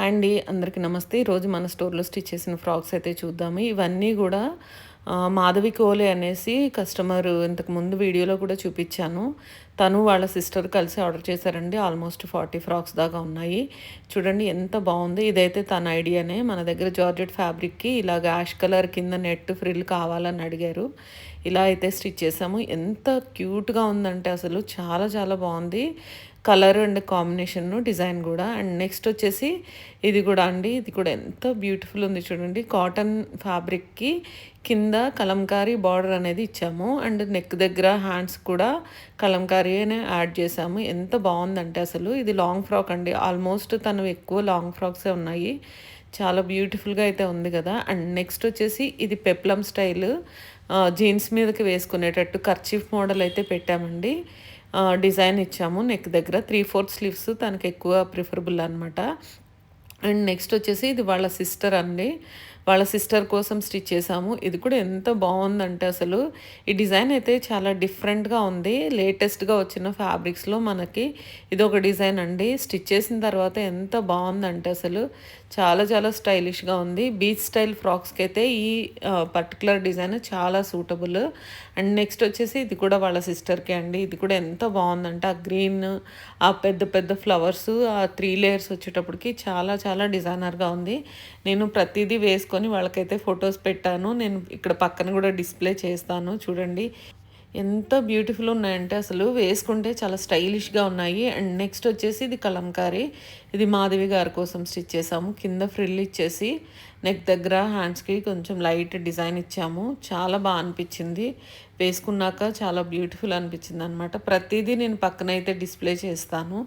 Hi అండి. అందరికీ నమస్తే. ఈరోజు మన స్టోర్‌లో స్టిచ్ చేసిన ఫ్రాక్స్ అయితే చూద్దాము. ఇవన్నీ గూడా మాధవి కోలే అనేసి కస్టమరు ఇంతకు ముందు వీడియోలో కూడా చూపిచ్చాను. తను వాళ్ళ సిస్టర్ కలిసి ఆర్డర్ చేశారండి. ఆల్మోస్ట్ 40 ఫ్రాక్స్ దాకా ఉన్నాయి. చూడండి ఎంత బావుంది. ఇదైతే తన ఐడియానే. మన దగ్గర జార్జెట్ ఫ్యాబ్రిక్‌కి ఇలాగ యాష్ కలర్ కింద నెట్ ఫ్రిల్ కావాలని అడిగారు. ఇలా అయితే స్టిచ్ చేసాము. ఎంత క్యూట్‌గా ఉందంటే అసలు చాలా చాలా బావుంది. కలర్ అండ్ కాంబినేషను, డిజైన్ గూడా. అండ్ నెక్స్ట్ వచ్చేసి ఇది గూడా అండి. ఇది కూడా ఎంత బ్యూటిఫుల్ ఉంది చూడండి. కాటన్ ఫ్యాబ్రిక్‌కి కింద కలంకారీ బార్డర్ అనేది ఇచ్చాము. అండ్ నెక్ దగ్గర హ్యాండ్స్ కూడా కలంకారీనే యాడ్ చేసాము. ఎంత బావుందంటే అసలు. ఇది లాంగ్ ఫ్రాక్ అండి. ఆల్మోస్ట్ తను ఎక్కువ లాంగ్ ఫ్రాక్సే ఉన్నాయి. చాలా బ్యూటిఫుల్‌గా అయితే ఉంది గదా! అండ్ నెక్స్ట్ వచ్చేసి ఇది పెప్లమ్ స్టైల్ జీన్స్ మీదకి వేసుకునేటట్టు కర్చీఫ్ మోడల్ అయితే పెట్టామండి. డిజైన్ ఇచ్చాము నెక్ దగ్గర. 3/4 స్లీవ్స్ తనకెక్కువ ప్రిఫరబుల్ అనమాట. అండ్ నెక్స్ట్ వచ్చేసి ఇది వాళ్ళ సిస్టర్ అండి. వాళ్ళ సిస్టర్ కోసం స్టిచ్ చేసాము. ఇది కూడా ఎంత బావుందంటే అసలు ఈ డిజైన్ అయితే చాలా డిఫరెంట్‌గా ఉంది. లేటెస్ట్‌గా వచ్చిన ఫ్యాబ్రిక్స్‌లో మనకి ఇదొక డిజైన్ అండి. స్టిచ్ చేసిన తర్వాత ఎంత బావుందంటే అసలు చాలా చాలా స్టైలిష్‌గా ఉంది. బీచ్ స్టైల్ ఫ్రాక్స్‌కైతే ఈ పర్టిక్యులర్ డిజైన్ చాలా సూటబుల్. అండ్ నెక్స్ట్ వచ్చేసి ఇది కూడా వాళ్ళ సిస్టర్‌కే అండి. ఇది కూడా ఎంత బావుందంటే ఆ గ్రీన్, ఆ పెద్ద పెద్ద ఫ్లవర్స్, ఆ 3 లేయర్స్ వచ్చేటప్పటికి చాలా చాలా డిజైనర్‌గా ఉంది. నేను ప్రతీదీ వేసుకొని వాళ్ళకైతే ఫొటోస్ పెట్టాను. నేను ఇక్కడ పక్కన గూడా డిస్‌ప్లే చేస్తాను చూడండి. ఎంత బ్యూటిఫుల్ ఉన్నాయంటే అసలు వేసుకుంటే చాలా స్టైలిష్‌గా ఉన్నాయి. అండ్ నెక్స్ట్ వచ్చేసి ఇది కలంకారీ. ఇది మాధవి గారి కోసం స్టిచ్ చేసాము. కింద ఫ్రిల్ ఇచ్చేసి నెక్ దగ్గర హ్యాండ్స్‌కి కొంచెం లైట్ డిజైన్ ఇచ్చాము. చాలా అనిపిచ్చింది. వేసుకున్నాక చాలా బ్యూటిఫుల్ అనిపించిందనమాట. ప్రతీదీ నేను పక్కనైతే డిస్‌ప్లే చేస్తాను.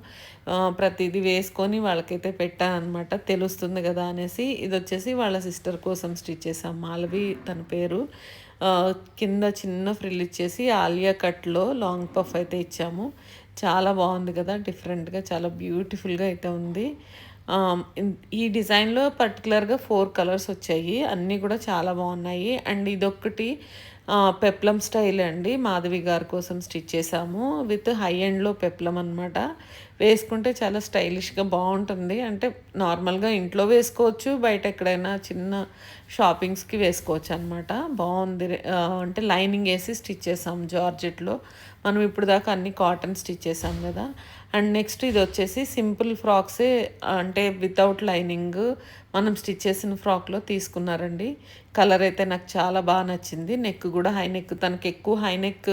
ప్రతీదీ వేసుకొని వాళ్ళకైతే పెట్టాననమాట. తెలుస్తుంది గదా అనేసి. ఇదొచ్చేసి వాళ్ళ సిస్టర్ కోసం స్టిచ్ చేసాం. మాలవి తన పేరు. కింద చిన్న ఫ్రిల్ ఇచ్చేసి ఆలియా కట్‌లో లాంగ్ పఫ్ అయితే ఇచ్చాము. చాలా బావుంది గదా! డిఫరెంట్‌గా చాలా బ్యూటిఫుల్‌గా అయితే ఉంది. ఈ డిజైన్‌లో పర్టిక్యులర్‌గా 4 కలర్స్ వచ్చాయి. అన్నీ కూడా చాలా బావున్నాయి. అండ్ ఇదొక్కటి పెప్లమ్ స్టైల్ అండి. మాధవి గారి కోసం స్టిచ్ చేసాము. విత్ హై ఎండ్‌లో పెప్లమ్ అనమాట. వేసుకుంటే చాలా స్టైలిష్‌గా బావుంటుంది. అంటే నార్మల్‌గా ఇంట్లో వేసుకోవచ్చు. బయట ఎక్కడైనా చిన్న షాపింగ్స్‌కి వేసుకోవచ్చనమాట. బావుంది. అంటే లైనింగ్ ఏసి స్టిచ్ చేసాం జార్జెట్‌లో. మనం ఇప్పుడు దాకా అన్నీ కాటన్ స్టిచ్ చేసాం గదా! అండ్ నెక్స్ట్ ఇదొచ్చేసి సింపుల్ ఫ్రాక్సే, అంటే వితౌట్ లైనింగ్ మనం స్టిచ్ చేసిన ఫ్రాక్‌లో తీసుకున్నారండి. కలర్ అయితే నాకు చాలా నచ్చింది. నెక్ గూడా హై నెక్. తనకెక్కువ హై నెక్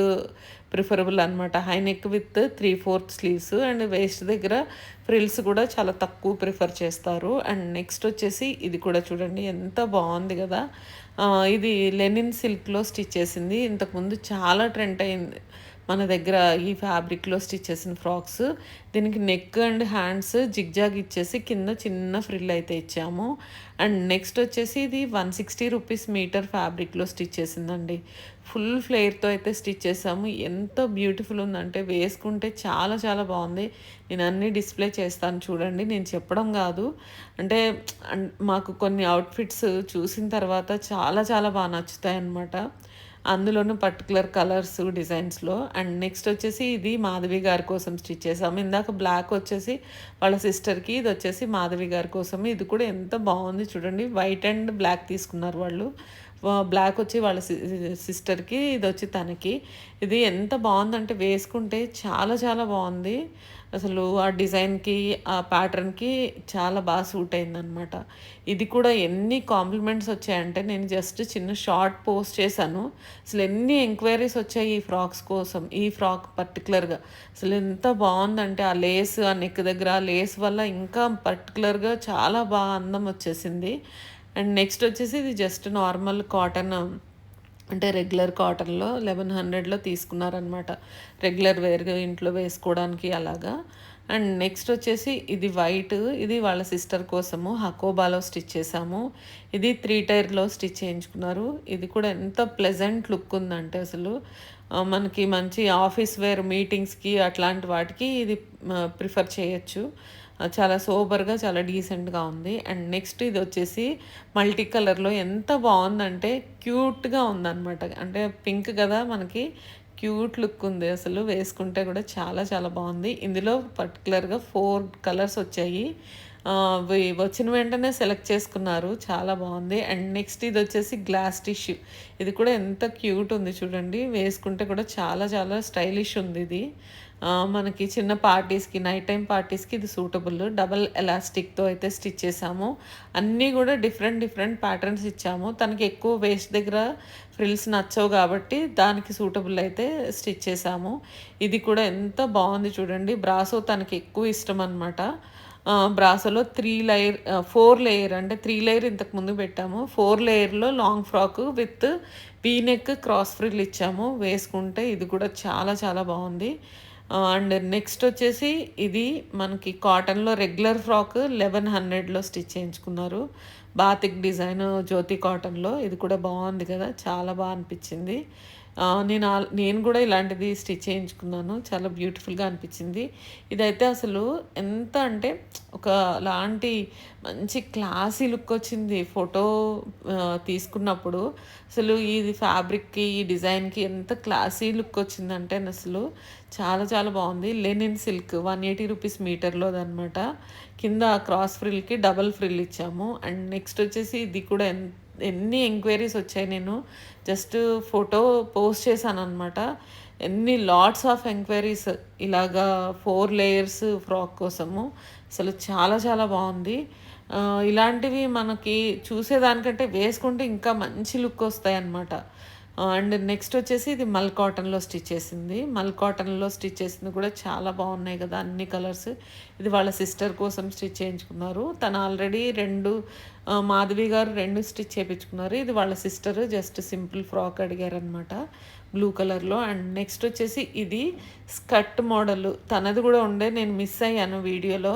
ప్రిఫరబుల్ అనమాట. High neck with 3/4 sleeves and waist దగ్గర ఫ్రిల్స్ కూడా చాలా తక్కువ ప్రిఫర్ చేస్తారు. అండ్ నెక్స్ట్ వచ్చేసి ఇది కూడా చూడండి ఎంత బావుంది గదా! ఇది లెనిన్ సిల్క్‌లో స్టిచ్ చేసింది. ఇంతకుముందు చాలా ట్రెండ్ అయింది మన దగ్గర ఈ ఫ్యాబ్రిక్‌లో స్టిచ్ చేసిన ఫ్రాక్స్. దీనికి నెక్ అండ్ హ్యాండ్స్ జిగ్‌జాగ్ ఇచ్చేసి కింద చిన్న ఫ్రిల్ అయితే ఇచ్చాము. అండ్ నెక్స్ట్ వచ్చేసి ఇది 160 రూపీస్ మీటర్ ఫ్యాబ్రిక్‌లో స్టిచ్ చేసిందండి. ఫుల్ ఫ్లేర్‌తో అయితే స్టిచ్ చేసాము. ఎంత బ్యూటిఫుల్ ఉందంటే వేసుకుంటే చాలా చాలా బావుంది. నేను అన్నీ డిస్‌ప్లే చేస్తాను చూడండి. నేను చెప్పడం గాదు. అంటే మాకు కొన్ని అవుట్‌ఫిట్స్ చూసిన తర్వాత చాలా చాలా నచ్చుతాయన్నమాట. అందులోనూ పర్టిక్యులర్ కలర్స్, డిజైన్స్‌లో. అండ్ నెక్స్ట్ వచ్చేసి ఇది మాధవి గారి కోసం స్టిచ్ చేసాము. ఇందాక బ్లాక్ వచ్చేసి వాళ్ళ సిస్టర్‌కి, ఇదొచ్చేసి మాధవి గారి కోసం. ఇది కూడా ఎంత బావుంది చూడండి. వైట్ అండ్ బ్లాక్ తీసుకున్నారు వాళ్ళు. బ్లాక్ వచ్చి వాళ్ళ సిస్టర్‌కి, ఇదొచ్చి తనకి. ఇది ఎంత బావుందంటే వేసుకుంటే చాలా చాలా బావుంది. అసలు ఆ డిజైన్‌కి, ఆ ప్యాటర్న్‌కి చాలా సూట్ అయిందనమాట. ఇది కూడా ఎన్ని కాంప్లిమెంట్స్ వచ్చాయంటే నేను జస్ట్ చిన్న షార్ట్ పోస్ట్ చేశాను. అసలు ఎన్ని ఎంక్వైరీస్ వచ్చాయి ఈ ఫ్రాక్స్ కోసం. ఈ ఫ్రాక్ పర్టిక్యులర్‌గా. అసలు ఎంత బావుందంటే ఆ లేస్, ఆ నెక్ దగ్గర ఆ లేస్ వల్ల ఇంకా పర్టిక్యులర్‌గా చాలా అందం వచ్చేసింది. అండ్ నెక్స్ట్ వచ్చేసి ఇది జస్ట్ నార్మల్ కాటన్, అంటే రెగ్యులర్ కాటన్‌లో 1100లో తీసుకున్నారనమాట. రెగ్యులర్ వేర్‌గా ఇంట్లో వేసుకోవడానికి అలాగా. అండ్ నెక్స్ట్ వచ్చేసి ఇది వైట్. ఇది వాళ్ళ సిస్టర్ కోసము హకోబాలో స్టిచ్ చేసాము. ఇది 3 టైర్‌లో స్టిచ్ చేయించుకున్నారు. ఇది కూడా ఎంత ప్లెజెంట్ లుక్ ఉందంటే అసలు మనకి మంచి ఆఫీస్ వేర్ మీటింగ్స్‌కి అట్లాంటి వాటికి ఇది ప్రిఫర్ చేయొచ్చు. చాలా సోబర్‌గా చాలా డీసెంట్‌గా ఉంది. అండ్ నెక్స్ట్ ఇదొచ్చేసి మల్టీ కలర్‌లో ఎంత బావుందంటే క్యూట్‌గా ఉందనమాట. అంటే పింక్ గదా మనకి! క్యూట్ లుక్ ఉంది అసలు. వేసుకుంటే కూడా చాలా చాలా బావుంది. ఇందులో పర్టిక్యులర్‌గా 4 కలర్స్ వచ్చాయి. వచ్చిన వెంటనే సెలెక్ట్ చేసుకున్నారు. చాలా బాగుంది. అండ్ నెక్స్ట్ ఇది వచ్చేసి గ్లాస్ టిష్యూ. ఇది కూడా ఎంత క్యూట్ ఉంది చూడండి. వేసుకుంటే కూడా చాలా చాలా స్టైలిష్ ఉంది ఇది. మనకి చిన్న పార్టీస్కి, నైట్ టైం పార్టీస్కి ఇది సూటబుల్. డబల్ ఎలాస్టిక్తో అయితే స్టిచ్ చేసాము. అన్నీ కూడా డిఫరెంట్ డిఫరెంట్ ప్యాటర్న్స్ ఇచ్చాము. తనకి ఎక్కువ వేస్ట్ దగ్గర ఫ్రిల్స్ నచ్చవు కాబట్టి దానికి సూటబుల్ అయితే స్టిచ్ చేసాము. ఇది కూడా ఎంత బాగుంది చూడండి. బ్రాసో తనకి ఎక్కువ ఇష్టం అనమాట. బ్రాసోలో 4 లేయర్, అంటే 3 లేయర్ ఇంతకుముందు పెట్టాము. 4 లేయర్లో long frock with V neck cross frill ఇచ్చాము. వేసుకుంటే ఇది కూడా చాలా చాలా బాగుంది. అండ్ నెక్స్ట్ వచ్చేసి ఇది మనకి కాటన్లో రెగ్యులర్ ఫ్రాక్ 1100లో స్టిచ్ చేయించుకున్నారు. బాతిక్ డిజైన్ జ్యోతి కాటన్లో. ఇది కూడా బాగుంది కదా, చాలా బాగా అనిపించింది. నేను కూడా ఇలాంటిది స్టిచ్ చేయించుకున్నాను. చాలా బ్యూటిఫుల్గా అనిపించింది. ఇదైతే అసలు ఎంత అంటే ఒకలాంటి మంచి క్లాసీ లుక్ వచ్చింది ఫోటో తీసుకున్నప్పుడు. అసలు ఇది ఫ్యాబ్రిక్కి, ఈ డిజైన్కి ఎంత క్లాసీ లుక్ వచ్చిందంటే అసలు చాలా చాలా బాగుంది. లెనిన్ సిల్క్ 180 రూపీస్ మీటర్లోదనమాట. కింద క్రాస్ ఫ్రిల్కి డబల్ ఫ్రిల్ ఇచ్చాము. అండ్ నెక్స్ట్ వచ్చేసి ఇది కూడా ఎన్ని ఎంక్వైరీస్ వచ్చాయి. నేను జస్ట్ ఫోటో పోస్ట్ చేశాను అనమాట. ఎన్ని లాట్స్ ఆఫ్ ఎంక్వైరీస్ ఇలాగా 4 లేయర్స్ ఫ్రాక్ కోసము. అసలు చాలా చాలా బాగుంది. ఇలాంటివి మనకి చూసేదానికంటే వేసుకుంటే ఇంకా మంచి లుక్ వస్తాయి అన్నమాట. అండ్ నెక్స్ట్ వచ్చేసి ఇది మల్ కాటన్లో స్టిచ్ చేసింది. మల్ కాటన్లో స్టిచ్ చేసింది కూడా చాలా బాగున్నాయి కదా, అన్ని కలర్స్. ఇది వాళ్ళ సిస్టర్ కోసం స్టిచ్ చేయించుకున్నారు. తను ఆల్రెడీ మాధవి గారు 2 స్టిచ్ చేయించుకున్నారు. ఇది వాళ్ళ సిస్టర్ జస్ట్ సింపుల్ ఫ్రాక్ అడిగారనమాట, బ్లూ కలర్లో. అండ్ నెక్స్ట్ వచ్చేసి ఇది స్కర్ట్ మోడల్. తనది కూడా ఉండే, నేను మిస్ అయ్యాను వీడియోలో.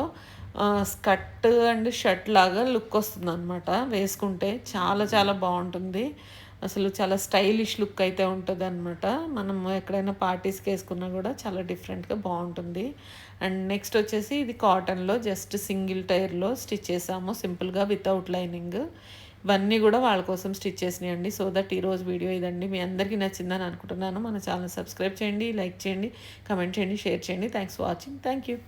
స్కర్ట్ అండ్ షర్ట్ లాగా లుక్ వస్తుంది అనమాట. వేసుకుంటే చాలా చాలా బాగుంటుంది. అసలు చాలా స్టైలిష్ లుక్ అయితే ఉంటుంది అనమాట. మనం ఎక్కడైనా పార్టీస్కి వేసుకున్నా కూడా చాలా డిఫరెంట్గా బాగుంటుంది. అండ్ నెక్స్ట్ వచ్చేసి ఇది కాటన్లో జస్ట్ సింగిల్ టైర్లో స్టిచ్ చేసాము సింపుల్గా వితౌట్ లైనింగ్. ఇవన్నీ కూడా వాళ్ళ కోసం స్టిచ్ చేసినాయండి. సో దట్ ఈరోజు వీడియో ఇదండి. మీ అందరికీ నచ్చిందని అనుకుంటున్నాను. మన ఛానల్ సబ్స్క్రైబ్ చేయండి, లైక్ చేయండి, కమెంట్ చేయండి, షేర్ చేయండి. Thanks for watching. Thank you.